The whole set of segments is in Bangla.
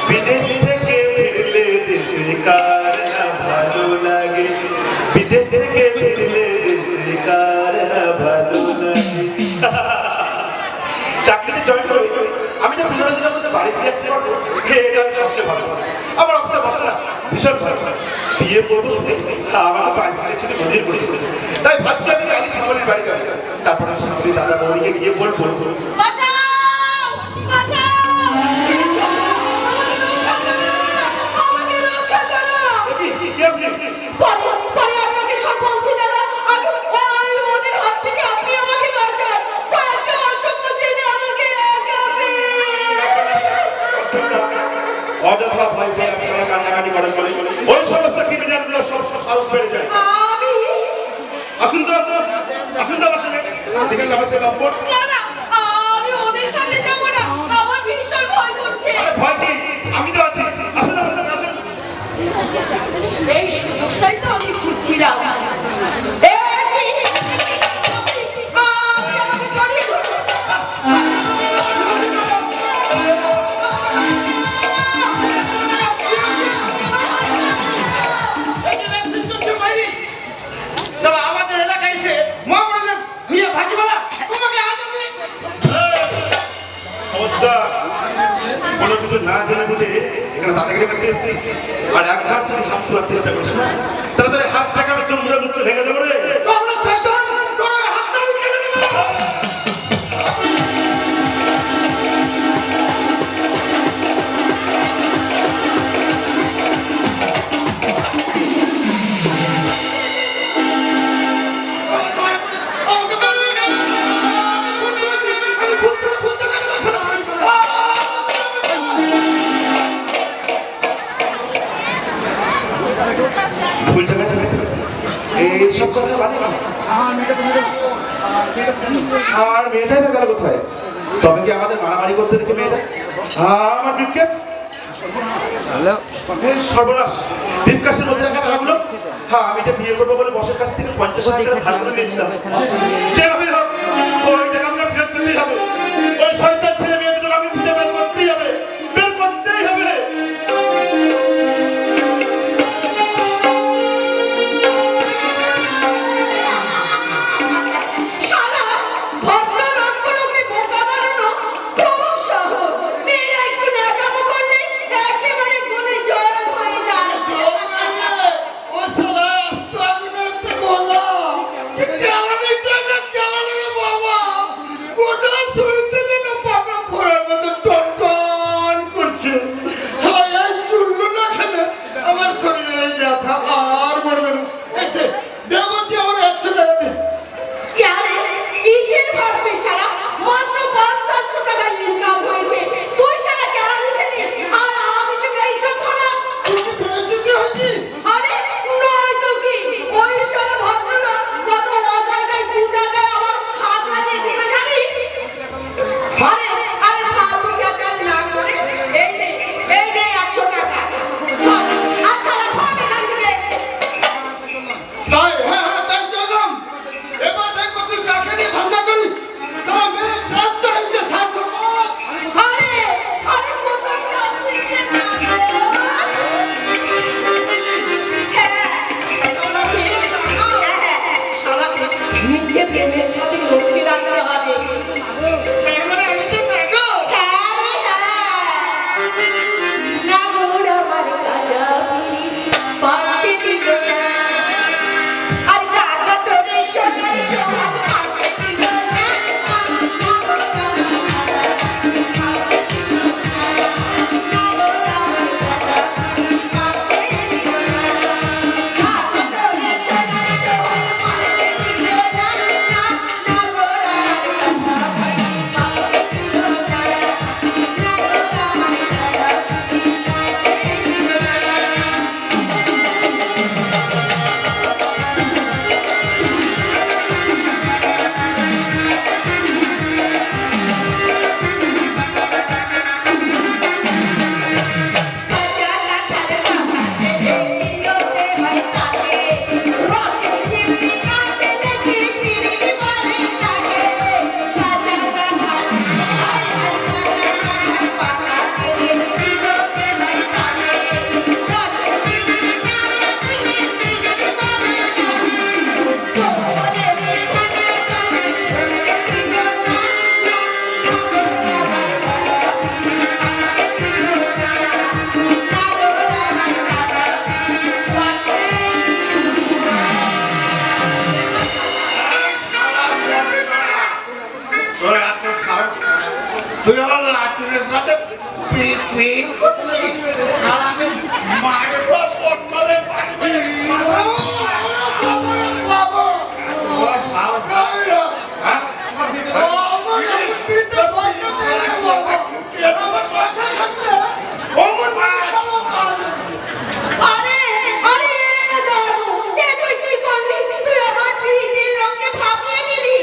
বিদেশ থেকে ফিরলে দেশে কার না ভালো লাগে, বিদেশ থেকে ফিরলে দেশে কার না ভালো লাগে। চাকরিতে জয়েন করে আমি যে 15 দিনের মধ্যে বাড়ি ফিরে আসতে পারবো, এটা আমি সবচেয়ে ভালো। আমার অবস্থা ভালো না, ভীষণ ভালো। বিয়ে করবো শুনে আমার 5 দিনের ছুটি মন্দির করেছিল, তাই ভাবছি আমি কালি সামনের বাড়ি যাবো। তারপর সামনে দাদা বৌদিকে গিয়ে বলবো অযথা ভয় পেয়ে আপনারা কান্নাকাটি করেন বলে ওই সমস্ত ক্রিমিনালগুলো সব সাহস বেড়ে যায়। আসুন তো, আসুন তো আমার সঙ্গে, দেখেন আমার সঙ্গে নম্বর। আমি ওদের সাথে যাবো না, আমার ভীষণ ভয় করছে। আরে ভয় কি, আমি তো আছি, আসুন আমার সঙ্গে আসুন। এই সুযোগটাই তো আমি খুঁজছিলাম। কোনো কিছু না জেনে বুঝে এখানে দাদাগিরি করতে এসেছিস, আর একবার যদি হাত তোলার চেষ্টা করিস না, তাহলে হাত থেকে আমি তোমরা মুখ ভেঙে দেবো রে। এইসব কথা বাদে আর মেয়েটাই বা গেল কোথায়? তবে কি আমাদের মারামারি করতে দেখে মেয়েটা আমার ব্রিফকেস, সর্বনাশ, ব্রিফকেসের মধ্যে রাখা টাকাগুলো। হ্যাঁ, আমি যে বিয়ে করবো বলে বসের কাছ থেকে 50,000 টাকা ধার করে নিয়েছিলাম, যেভাবে হোক ওই টাকা আমাকে ফেরত দিতেই হবে। ওই শয়তান ছেলে মেয়ে দুটো আমি খুঁজে বের করতেই হবে, বের করতেই হবে। পেট করছিস আর আমি মারব পটলে আরে আরে দাদু এ তুই কি করলি তুই আমার পিড়িতের লোককে ভাবিয়ে দিলি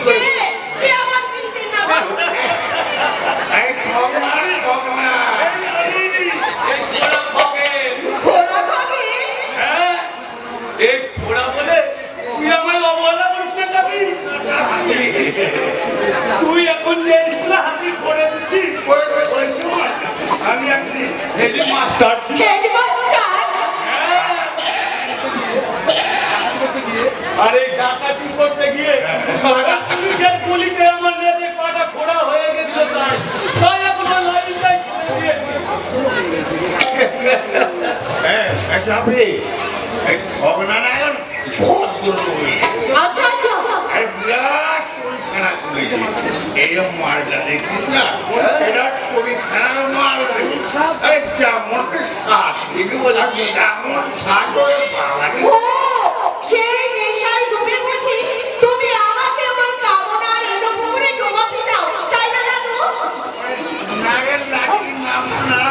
কে কে আমার পিড়িতের না ঘোড়া খাগে তুই এখন যে স্কুলে হাতি করে দিচ্ছিস ওই সময় আমি একদিন হেডমাস্টার ছিলাম। হেডমাস্টার আর এই ডাকাতি করতে গিয়ে পুলিশের গুলিতে আমার মেয়েতে পাটা খোড়া হয়ে গেছিল তাই এখন লাইনটাই ছেড়ে দিয়েছি। আচ্ছা আচ্ছা মালটা দেখিস না এটা শরীর খারাপ মাল আরে যেমন সাত যেমন সাত বাবা ও সেই নেশায় ডুবে গেছি তুমি আমাকে ওর কামনার এত পুকুরে ডোবাতে চাও তাই না দাদু নাগের লাঠির নাম না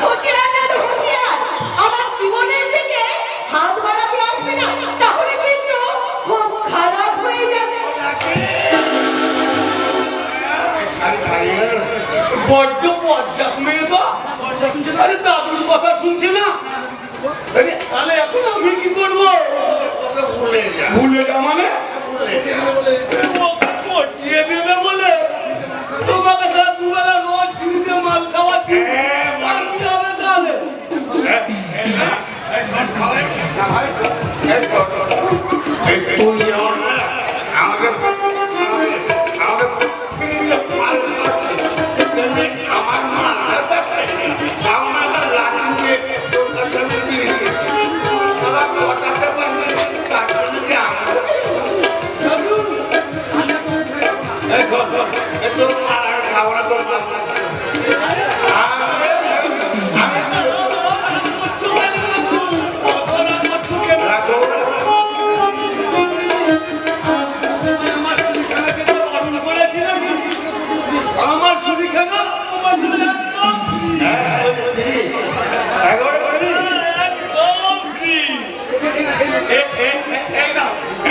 হুঁশিয়ার দাদু হুঁশিয়ার আমার জীবনের থেকে হাত বাড়াতে আসবে না তাহলে কিন্তু খুব খারাপ হয়ে যাবে বড্ড বজ্জাত মেয়ে তো আরে দাদুর কথা শুনছে না আরে তাহলে এখন আমি কি করবো ভুলে যা ভুলে যা মানে ভুলে যা ওকে পটিয়ে দেবে বলে তোমাকে সারা দুবেলা রোজ ঝুড়িতে মাল খাওয়াচ্ছি আর কি হবে তাহলে তুই যেমন আমাকে আমার মা আমার লাঠি আমার শরীর খানা তোমার শরীর একদম ফ্রি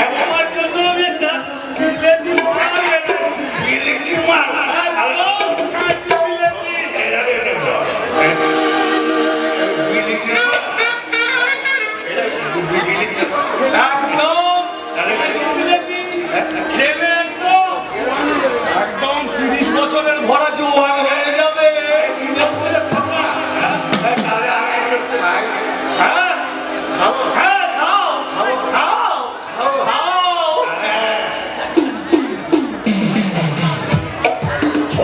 আমার জন্য আমি একটা বিলেতি মাল এনেছি একদম খাঁটি বিলেতি একদম বিলেতি খেলে একদম 30 বছরের ভরা জোয়ান হয়ে যাবে হ্যাঁ হ্যাঁ খাও খাও খাও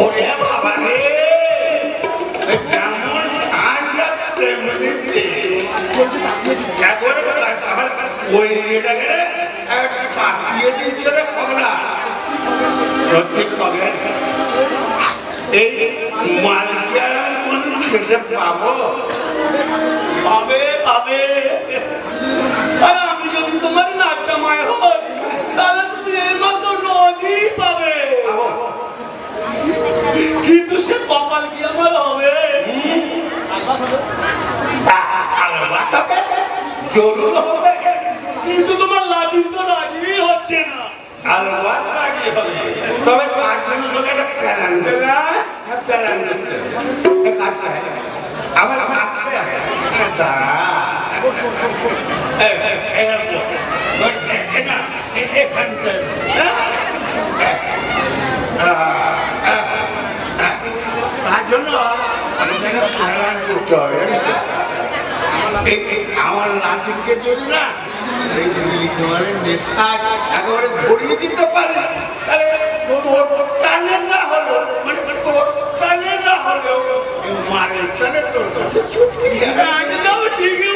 ওরে বাবা রে যেমন ঠান্ডা তেমনিতে ওই এটাকে কাটিয়ে দিচ্ছে রে খবরা সত্যি খবর এই মালকে আর আমি কোনদিন খেতে পাবো পাবে পাবে আর আমি যদি তোমার নাচা মায় হই তাহলে তুমি এর মতো রোজই পাবে কিন্তু সে কপাল কি আমার হবে জরুর হবে কিন্তু তোমার লাড্ডু তো রাজি হচ্ছে না আলবাত রাজি হবে তবে তার জন্য তোকে একটা প্যারান দেবে প্যারান দিতে কাজটা আমার কাছে দাঁড়া তার জন্য প্যারান করতে হবে আমার লাঠিকে যদি না তোমার নেশা একেবারে ভরিয়ে দিতে পারে তাহলে টানে না হলো মানে টানে না হলেও মারের টানে তোর কাছে চুপ একদম ঠিকই